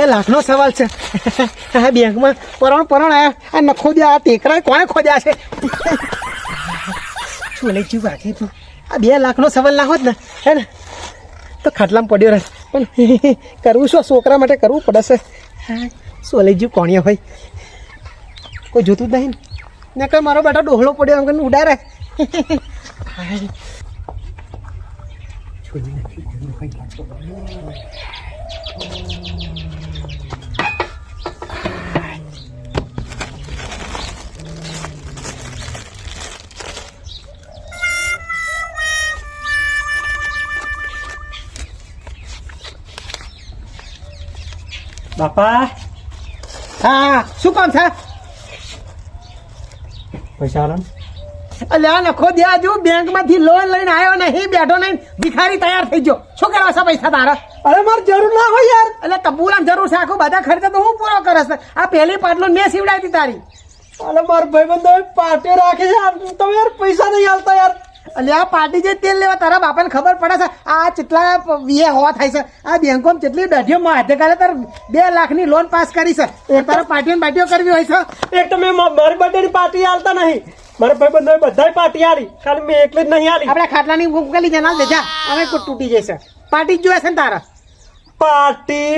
લાખનો સવાલ છે. બેંકમાં પરણ આ નખો દે આ ટેકરા કોણે ખોદ્યા છે? શું લઈ ચૂક રાખી તું? આ 2 લાખનો સવાલ ના હોત ને હે ને તો ખાટલામાં પડ્યો રહે. પણ કરવું શું છોકરા માટે કરવું પડશે. શું લઈ જ્યું કોણિયા ભાઈ કોઈ જોતું જ નહીં ને કઈ મારો બેટા ડોહલો પડ્યો એમ કરીને ઉડારે. બાપા હા શું કામ છે? પૈસા આલો. અલ્યા નખો દે જો બેંકમાંથી લોન લઈને આવ્યો નહીં બેઠો નહીં ભિખારી તૈયાર થઈ ગયો. શું કરવા છે પૈસા તારા? અરે મારે જરૂર ના હોય યાર. એટલે તબુલામ જરૂર છે આખો બધા ખર્ચા તો હું પૂરો કરે છે. આ પહેલી પાટલો મેં સીવડાવી હતી તારી. અરે મારા ભાઈબંધો પાર્ટી રાખે છે તમે યાર પૈસા નહીં આલતા યાર. એટલે આ પાર્ટી જે તેલ લેવા તારા બાપાને ખબર પડે છે આ કેટલા વીએ હોવા થાય છે. આ બેંકોમાં જેટલી દઢીઓમાં હાથે કાલે તાર 2 લાખની લોન પાસ કરી છે. તારા પાર્ટીઓ કરવી હોય છે. એક તો મેં મારી બર્થડેની પાર્ટી આલતા નહીં. મારા ભાઈબંધો બધા પાર્ટી આલી ખાલી મેં એકલી જ નહીં આલી. આપણે ખાટલાની ઉકેલી જના દેજા અમે કોઈ તૂટી જશે. પાર્ટી જ જોઈએ છે ને તારા? પાર્ટી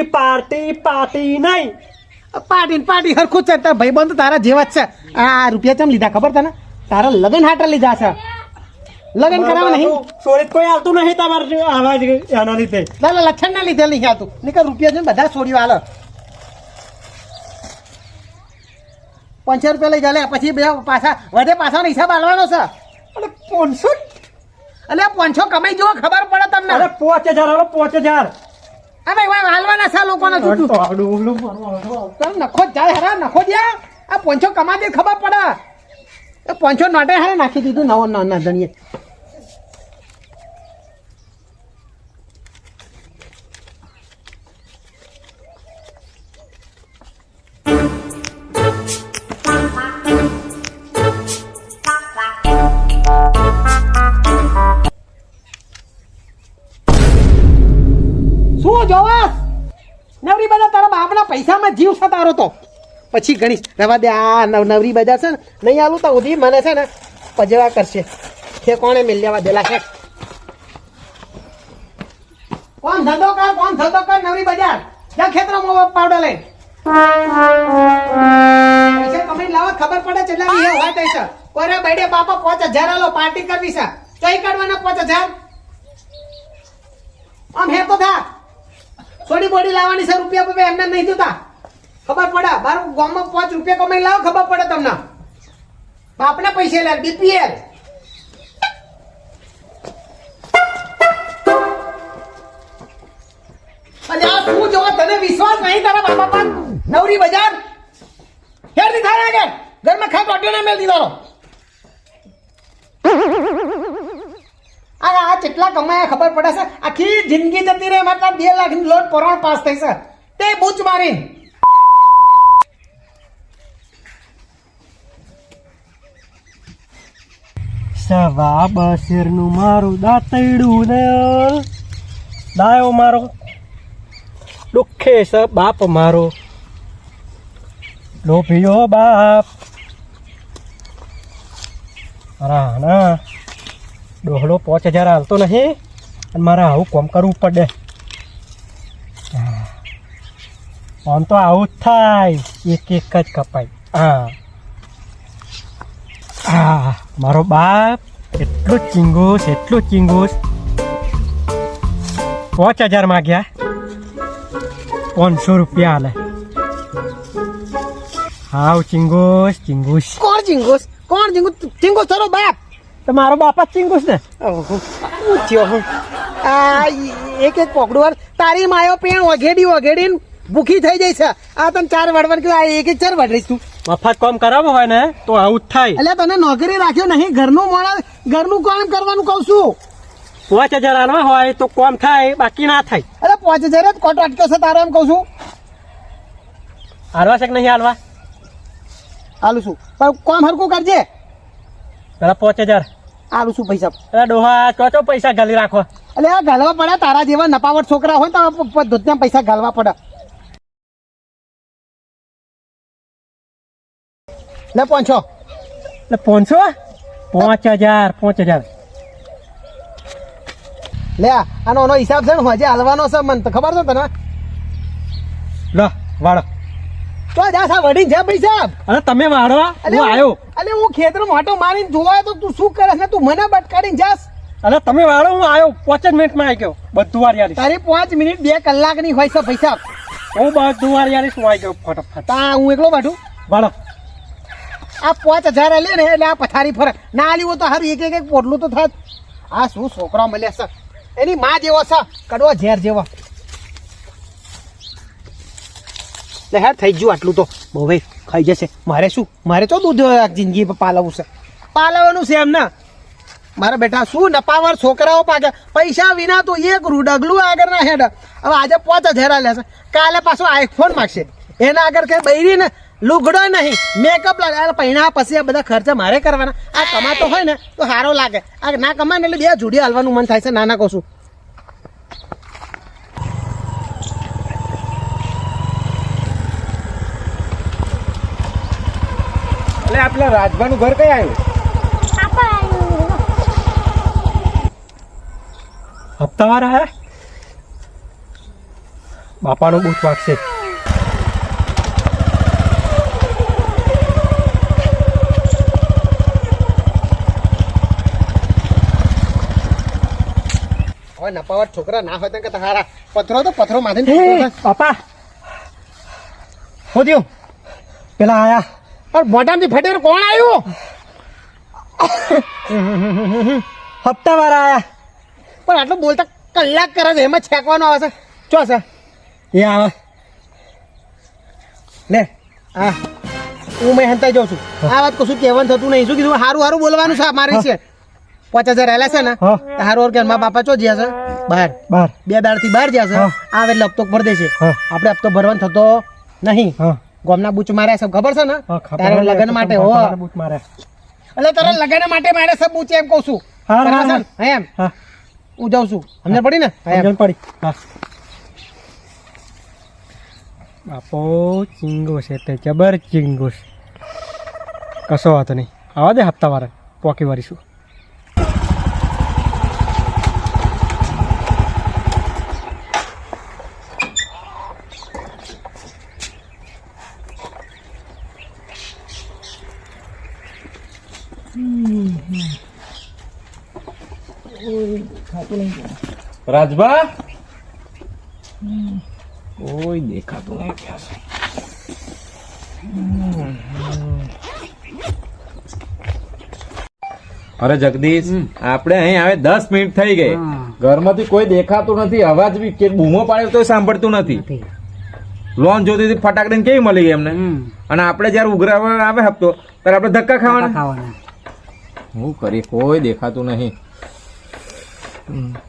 નહીં. પાર્ટી હરખું જ છે. તારા ભાઈબંધ તારા જેવા જ છે. આ રૂપિયા ચમ લીધા ખબર તને? તારા લગન હાટા લીધા છે. લગન કરાવવા નહીં સોરી કોઈ આવતું નહીં તમારે આવાજ એના લીધે. તારા લક્ષણ ના લીધે નહીં આવતું. નીકળ રૂપિયા છે બધા છોડ્યું હાલ 500 રૂપિયા લઈ જાય પછી બે પાછા પાછાનો હિસાબ આલવાનો છે. અરે 500 એટલે 500 કમાઈ જુઓ ખબર પડે તમને. અરે 5000 હાલો 5000. હવે હાલવાના છે લોકોને નખો જાય હરા નખો જ્યાં આ 500 કમા દે ખબર પડે. 500 નોટે હારે નાખી દીધું નવો ના ધણીએ. શું જોવાસ નવરી બજાર તારા બાપના પૈસામાં જીવ છે તારો તો. પછી ગણીશ રવા દે. આ નવરી બજાર છે ને નહીં આલું તો ઉધી મને છે ને પજવા કરશે. છે કોણે મિલ લેવા દેલા છે? કોણ ધંધો કર નવરી બજાર જા ખેતરમાં પાવડર લઈ પૈસા કમાઈ લાવો ખબર પડે કેટલા વીએ હોય પૈસા. કોરે બેડે બાપા 5000 આલો પાર્ટી કરવી છે. કઈ કાઢવાના 5000? આમ હે તો થા થોડી બોડી લાવવાની છે. રૂપિયા પે એમને નહીં જોતા ખબર પડે. બાર ગામમાં 5 રૂપિયા કમાઈ લાવો ખબર પડે તમને. બાપના પૈસા લે બીપીએલ. અલ્યા તું જો તને વિશ્વાસ નહીં તારા બાપા પર નવરી બજાર હેર દી થાય કે ઘરમાં ખાઈ રોટી ના મેલ દીધો. આ કેટલા કમાયા ખબર પડે છે? આખી જિંદગી જતી રહે માત્ર 2 લાખની લોન પરોણ પાસ થઈ છે તે બૂચ મારી. સવા બસેરનું મારું દાતયડું ને દાયો મારો દુખે છે બાપ મારો લોભિયો બાપ. અરા ના ડોહલો 5000 હાલતો નહીં અને મારે આવું કોમ કરવું પડે. આમ તો આવું જ થાય એક જ કપાય. મારો બાપ એટલો ચીંગુસ 5000 માગ્યા 500 રૂપિયા હાલે. હાવ ચીંગુસ. કોણ ચિંગુસ તારો બાપ? મારો બાપ જ ચીંગુસ ને. આ એક પોકડું તારી માયો પેણ વઘેડી ભૂખી થઈ જાય છે. આ તને 4 વડવણ કે એક 4 વડરીશ તું. મફત કામ કરાવો હોય ને તો આવું જ થાય. એટલે તને નોકરી રાખ્યો નહીં ઘરનું કામ કરવાનું કહું છું. 5000 હાલવા હોય તો કોમ થાય બાકી ના થાય. અરે 5000 જ ખોટો અટક્યો છે તારો એમ કહું છું. હાલવા છે કે નહીં હાલવા? હાલું છું પણ કોમ હરકું કરજે. પેલા 5000. આલું શું પૈસા પેલા ડોહા ચોચો પૈસા ગાલી રાખો. એટલે આ ગાલવા પડે તારા જેવા નપાવટ છોકરા હોય તો ધોતિયા પૈસા ગાલવા પડે. લે 500. એટલે 500. 5000. 5000. લે આનો હિસાબ છે ને હજે હાલવાનો છે મને તો ખબર છે તને. લો વાળો. તો જા સા વડી જા પૈસા. અરે તમે વાળો હું આવ્યો. અલે હું ખેતરમાં મોટો મારીને જોવાય તો તું શું કરે ને તું મને બટકાડીને જાસ. અરે તમે વાળો હું આવ્યો 5 જ મિનિટમાં આવી ગયો બધું વાર યાર. તારી 5 મિનિટ 2 કલાકની હોય છે પૈસા. હું બધું વાર યાર શું આવી ગયો ફટાફટ. તા હું એકલો બાટું વાળો. આ 5000 લે ને એટલે આ પથારી ફરક ના આલી હોય તો હારું એક એક પોટલું તો થાત. આ શું છોકરા મળ્યા છે એની માં જેવો છે કડવો ઝેર જેવો. લે હેર થઈ ગયું આટલું તો બહુ ભાઈ ખાઈ જશે. મારે શું મારે તો દૂધ જિંદગી પાલવવું છે પાલવવાનું છે એમ ના. મારા બેટા શું નપાવર છોકરાઓ પાકે પૈસા વિના તો એક ડગલું આગળ ના હેડ. હવે આજે 5000 લેશે કાલે પાછો આઈફોન માગશે એના આગળ કઈ બૈરી ને લુગડો નહીં મેકઅપ લાગે. પૈણા પછી આ બધા ખર્ચા મારે કરવાના. આ કમાતો હોય ને તો સારો લાગે. આ ના કમાય ને એટલે 2 જોડી હાલવાનું મન થાય છે. નાના કહું છું એટલે આપલા રાજભાનું ઘર કઈ આવ્યું? હપ્તાવાર હે બાપાનો બૂટ વાગશે. હવે નપાવટ છોકરા ના હોય કે તારા પથરો તો પથરો માથે પાપા હું થયું પેલા આયા પણ મોઢામાંથી ફટેર કોણ આવ્યું? હપ્તાવાર આયા. પણ આટલું બોલતા કલાક કરે છે એમાં છેકવાનો આવે છે. ચો છે એ આવે લે હા હું મેં હંતાઈ જાઉં છું. આ વાત કશું કહેવાનું થતું નહીં. શું કીધું સારું સારું બોલવાનું છે. મારી છે 5000 હેલા છે ને સારું સારું કે મારા બાપા ચો જ્યાં છે બહાર 2 દાડથી બહાર જ્યાં છે આવે એટલે હપ્તો ભરી દેશે. આપણે હપ્તો ભરવાનો થતો નહીં. ગોમના બૂચ માર્યા છે ખબર છે ને તારા લગ્ન માટે હો એટલે તારા લગ્ન માટે મારે સબ બૂચ એમ કહું છું. એમ હું જાઉં છું. સમજણ પડી ને? સમજણ પડી. બાપો ચીંગો છે તે જબર ચીંગો છે. કશો વાતો નહીં આવા દે હપ્તા વાળા પોકી વારીશું. રાજભા કોઈ દેખાતું નહીં. ક્યાં છે? અરે જગદીશ આપણે અહીં આવે 10 મિનિટ થઈ ગઈ. ઘરમાંથી કોઈ દેખાતું નથી. અવાજ બી કે બૂમો પાડ્યો તો સાંભળતું નથી. લોન જોતી હતી ફટાક દઈને કેવી મળી ગઈ એમને. અને આપણે જયારે ઉઘરાવા આવે હપ્તો ત્યારે આપણે ધક્કા ખાવાના. હું કરી કોઈ દેખાતું નહીં.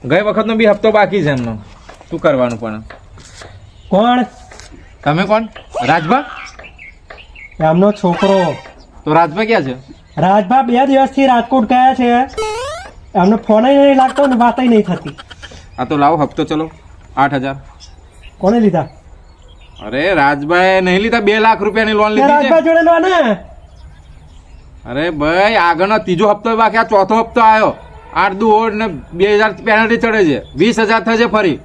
ગઈ વખતનો બી હપ્તો બાકી છે એમનો. શું કરવાનું પણ? કોણ તમે કોણ? રાજભા? એમનો છોકરો. તો રાજભા ક્યાં છે? રાજભા 2 દિવસથી રાજકોટ ગયા છે. એમનો ફોન નહીં લાગતો ને વાત નહીં થતી. આ તો લાવો હપ્તો ચલો 8000. કોને લીધા? અરે રાજભાઈ નહીં લીધા. 2 લાખ રૂપિયાની લોન લીધી રાજભા જોડે લો ને. અરે ભાઈ આગળનો 3જો હપ્તો બાકી. આ 4થો હપ્તો આવ્યો. 8 દુ ઓડ ને 2000 પેનલ્ટી ચડે છે. 20000 થશે ફરી.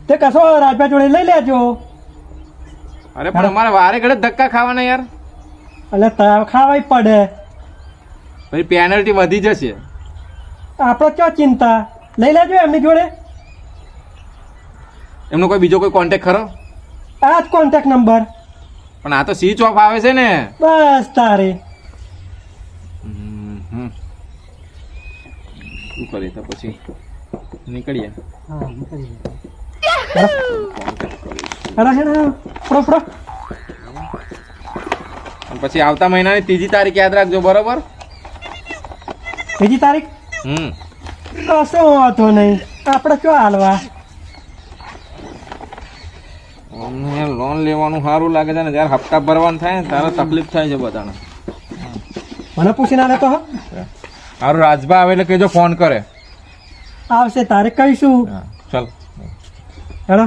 તે કશો રાજભા જોડે લઈ લેજો. અરે પણ અમારે વારે ઘડે ધક્કા ખાવાના યાર. એટલે ખાવાય પડે. પછી પેનલ્ટી વધી જશે. આપણો ક્યાં ચિંતા. લઈ લેજો એમની જોડે. એમનો કોઈ બીજો કોઈ કોન્ટેક્ટ ખરો? આ જ કોન્ટેક્ટ નંબર. પણ આ તો સ્વિચ ઓફ આવે છે ને. બસ તારે શું કરીએ તો પછી નીકળીએ. પછી આવતા મહિનાની 3જી તારીખ યાદ રાખજો બરોબર? 3જી તારીખ? કશો વાંધો નહીં. આપણે શું હાલવા લોન લેવાનું સારું લાગે છે ને જયારે હપ્તા ભરવાનું થાય ને ત્યારે તકલીફ થાય છે બધાને. મને પૂછીને આલે તો હારું રાજભા આવે એટલે કહેજો ફોન કરે. આવશે તારે કહીશું. હા ચાલ. હેલો.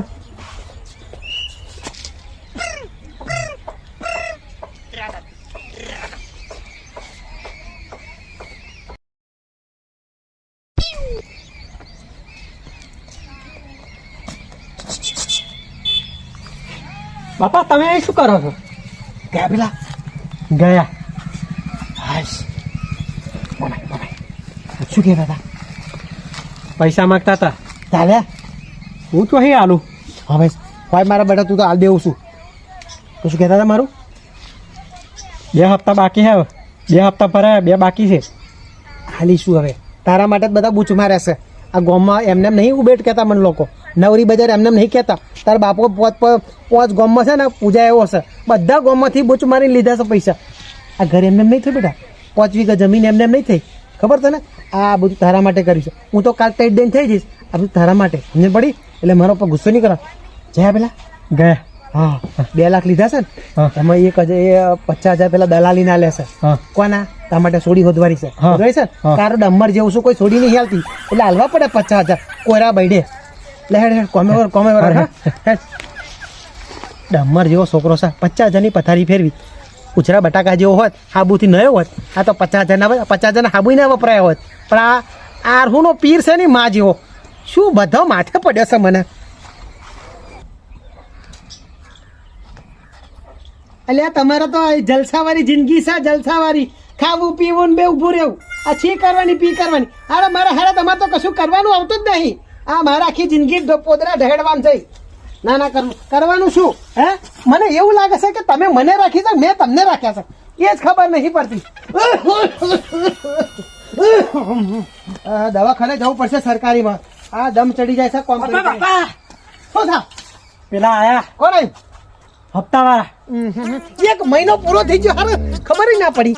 બાપા તમે અહીં શું કરો છો? ગયા પેલા ગયા. હાશ શું કહેતા હતા? પૈસા માંગતા હતા. ચાલે હું તો અહીં આલું. હવે ભાઈ મારા બેટા તું તો હાલ દેવું છું. તો શું કહેતા હતા મારું? 2 હપ્તા બાકી છે. 2 હપ્તા ભરાયા, 2 બાકી છે. હાલી શું હવે તારા માટે જ બધા બૂચ માર્યા છે. આ ગામમાં એમને એમ નહીં ઉભેટ કહેતા મને લોકો. નવરી બજાર એમને એમ નહીં કહેતા. તારા બાપો પોચ ગામમાં છે ને પૂજા એવો છે. બધા ગામમાંથી બૂચ મારીને લીધા છે પૈસા. આ ઘર એમને એમ નહીં થયું બેટા. 5 વીઘા જમીન એમને એમ નહીં થઈ. ખબર તને? આ બધું તારા માટે કર્યું છે. હું તો કાલ ટાઈટ દઈને થઈ જઈશ. આ બધું તારા માટે સમજ પડી? એટલે મારો પર ગુસ્સો નહીં કરો. જયા પેલા ગયા. હા 2 લાખ લીધા છે ને હા. એમાં 50,000 પેલા દલાલી ના લેશે. હા. કોના? તારા માટે સોડી હોદવારી છે. હા. હોદવારી છે ને? હા. કારો ડમ્મર જેવું શું કોઈ સોડી નહીં હાલતી એટલે હાલવા પડે 50,000 કોયરા બૈડે. લે હેડ હેડ કોમે હેડ. ડમ્મર જેવો છોકરો છે. 50,000ની પથારી ફેરવી. ઉછરા બટાકા જેવો હોત હાબુથી નયો હોત. આ તો 50,000 હાબુ ના વપરાયા હોત. પણ આ આરહુનો પીર છે ને માં જેવો. શું બધો માથે પડ્યો છે મને. અલ્યા તમારે તો જલસાવાળી જિંદગી છે. જલસાવાળી ખાવું પીવું ને બે ઊભું રહેવું. આ છી કરવાની પી કરવાની. અરે મારા હારા તમારે તો કશું કરવાનું આવતું જ નહીં. આ મારા આખી જિંદગી પોદરા ઢહેડવામાં થઈ. ના કરવાનું શું? હે મને એવું લાગે છે કે તમે મને રાખી છે મેં તમને રાખ્યા છે એ જ ખબર નહીં પડતી. દવાખાને જવું પડશે સરકારીમાં. આ દમ ચડી જાય છે. કોમ શું થા? પેલા આયા કોણ આવ્યું? હપ્તા વાળા. 1 મહિનો પૂરો થઈ ગયો. હારે ખબર ના પડી.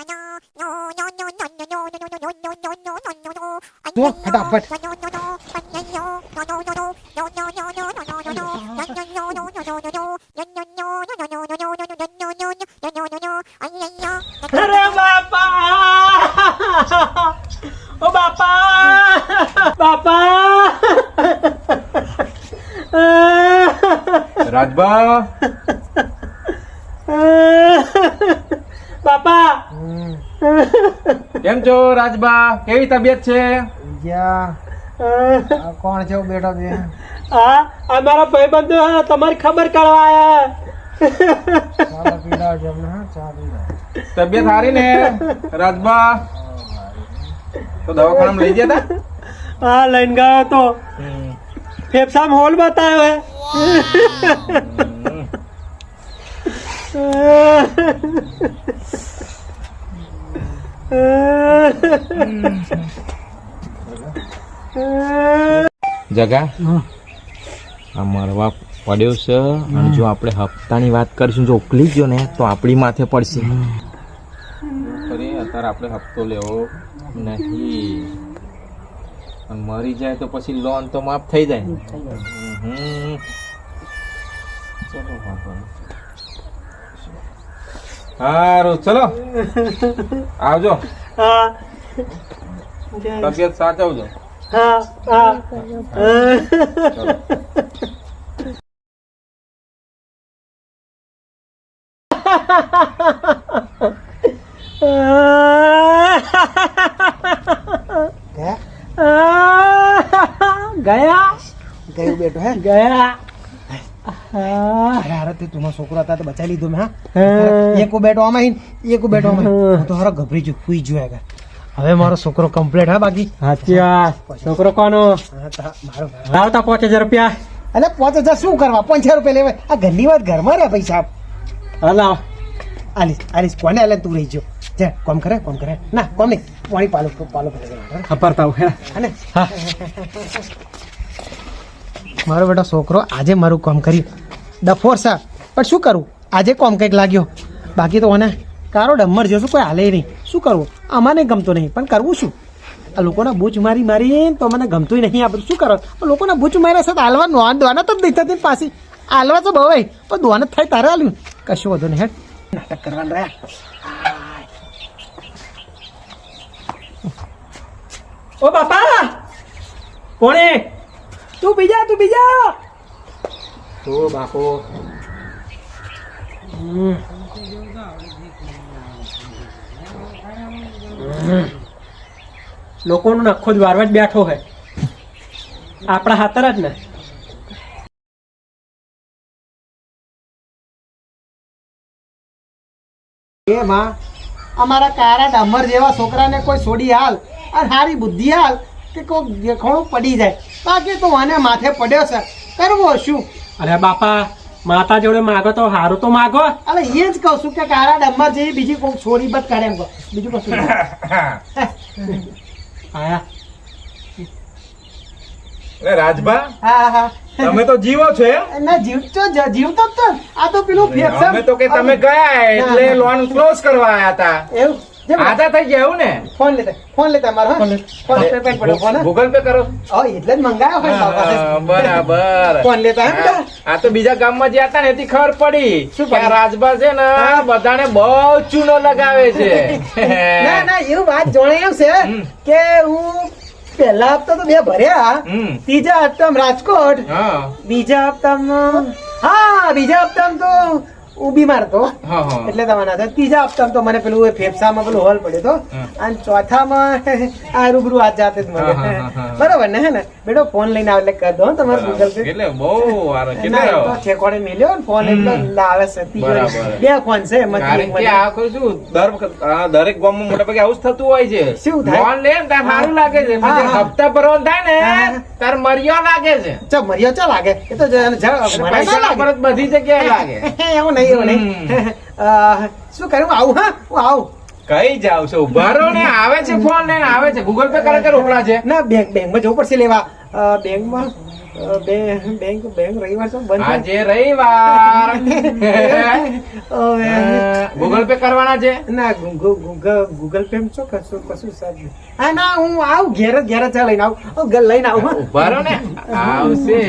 જો ફટાફટ અરે બાપા, ઓ બાપા. રાજભા બાપા કેમ છો? રાજભા કેવી તબિયત છે? કોણ છે બેટો? બે આ અમારા ભાઈબંધો તમારી ખબર કાઢવા આયા. તબિયત સારી ને રાજભા? તો દવાખાનામાં લઈ ગયા હતા? હા લઈને ગયો તો. ફેફસામાં હોલ બતાવ્યો હે. જગા આ મરવા પડ્યો છે અને જો આપણે હપ્તાની વાત કરીશું જો ઉકલી ગયો ને તો આપણી માથે પડશે. અરે અત્યારે આપણે હપ્તો લેવો નહીં અને મરી જાય તો પછી લોન તો માફ થઈ જાય. સારું ચલો આવજો. હા તબિયત સાચવજો. હા હા. ગયા ગયું બેટો હે ગયા. અરે હારે તે તું છોકરો હતા તો બચાવી લીધો મેં. હા એક બેટો આમાં એક બેટો આમાં. હું તો હારો ગભરી ગયો સુઈ ગયો આગળ. હવે મારો છોકરો કમ્પ્લીટ હા બાકી. સાચી વાત. છોકરો કોનો? મારો. લાવતા 5,000 રૂપિયા. અરે 5,000 શું કરવા? 5,000 રૂપિયા લેવાય? આ ઘરની વાત ઘરમાં રહ્યા પૈસા. હા લાવ. આલીશ કોને આલે તું રહી ગયો. જા કોમ કરે ના કોમ નહીં પાણી પાલો ખપરતા હે અને મારો બેટા છોકરો આજે મારું કામ કર્યું. ડફોર સા પણ શું કરું? આજે કોમ કંઈક લાગ્યો. બાકી તો મને કારો ડમ્મર જોશું કોઈ હાલે નહીં. શું કરવું? અમાને ગમતો નહીં પણ કરવું શું? આ લોકોના બૂચ મારી તો મને ગમતું નહીં. આ બધું શું કરો? લોકોના બૂચ માર્યા સાથે હાલવા દોવાના તો જ નહીં થતી પાછી. હાલવા તો બવાય પણ દોવાના થાય તારે હાલ્યું કશું વધુ નહીં. હેડ નાટક કરવાનું રહ્યા. ઓ બાપા કોણે તું બીજા ઓ બાપો લોકોનો નખો જ વારવા જ બેઠો હે આપણા હાથર જ ને એ માં અમારા કારા ડામર જેવા છોકરાને કોઈ છોડી હાલ અને સારી બુદ્ધિ હાલ કે કોઈ દેખોણું પડી જાય બાકી તો આને માથે પડ્યો છે કરવો શું અરે બાપા માતા જોડે માગો તો હારું તો માગો અરે એ જ કહું છું કે કારા ડામર જેવી બીજી કોઈ છોડી બધ કાઢે એમ કહો બીજું કશું નહીં. આયા અરે રાજભા હા હા તમે તો જીવો છો એમ? ના જીવતો જ તો આ તો પેલું ફેફસા અમે તો કે તમે ગયા એટલે લોન ક્લોઝ કરવા આયા હતા એવું જેમ આધા થઈ ગયા એવું ને? ફોન લેતા મારો ફોન પે પડ્યો ફોન ગૂગલ પે કરો. એટલે જ મંગાયો હોય બાપા હા, બરાબર. ફોન લેતા હે બેટા આ તો બીજા ગામમાં જ્યાં હતા ને એથી ખબર પડી શું કે આ રાજભા છે ને બધાને બહુ ચૂનો લગાવે છે. ના ના એવું વાત જાણે એમ છે કે હું પહેલા હપ્તા તો 2 ભર્યા હમ. ત્રીજા હપ્તામાં રાજકોટ હા બીજા હપ્તામાં તો હું બીમાર હતો હા હા એટલે તમારા ત્રીજા હપ્તામાં તો મને પેલું ફેફસામાં પેલું હોલ પડ્યો હતો અને ચોથામાં આ રૂબરૂ હાથ જાતે જ મળે બરોબર ને હે ને બેટો ફોન લઈને આવે એટલે કરી દો તમારે ગૂગલ પે એટલે બહુ સારો ના, કેટલો એ તો ઠેકોડે મેલ્યો ને ફોન એટલે લાવે છે ત્રીજો. બરાબર. 2 ફોન છે એમાંથી કારણ એક કે મને. આ કોઈ શું દર વખત દરેક ગામમાં મોટા ભાગે આવું જ થતું હોય છે. શું થાય? લોન લે ને તાર સારું લાગે છે હા, પછી હા. હપ્તા ભરવાનું થાય ને હા. તાર મર્યો લાગે છે. ચા મર્યો ચા લાગે એ તો મને ના પૈસા લાગે. પરત બધી જગ્યાએ લાગે. એવું નહીં શું કર્યું આવું હા હું આવું કઈ જાવ છો ઉભા રહો ને આવે છે ફોન લઈને આવે છે ગૂગલ પે કરે કે રોકડા છે? ના બેંકમાં જવું પડશે લેવા બેંકમાં બેંક રવિવાર તો બંધ આજે રવિવાર હોય. ગૂગલ પે કરવાના છે. ના ગૂગલ પે માં શું કશું સાહેબ હા ના હું આવું ઘેર ચા લઈને આવું લઈને આવું હા. ઉભા રહો ને આવશે.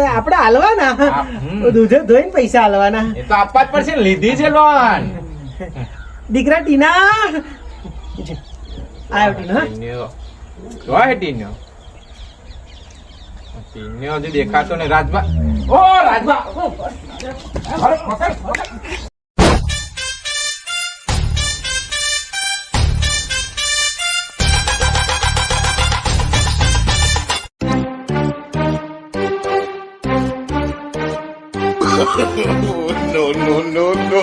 આપણે હાલવાના હમ. દૂધે ધોઈને પૈસા હાલવાના એ તો આપવા જ પડશે ને, લીધી છે લોન. દીકરા ટીના આવ્યો ટીના ટીન્યો. જો હે ટીન્યો. ટીન્યો હજી દેખાતો ને રાજભા. ઓ રાજભા અરે, પકડ. no, no, no, no.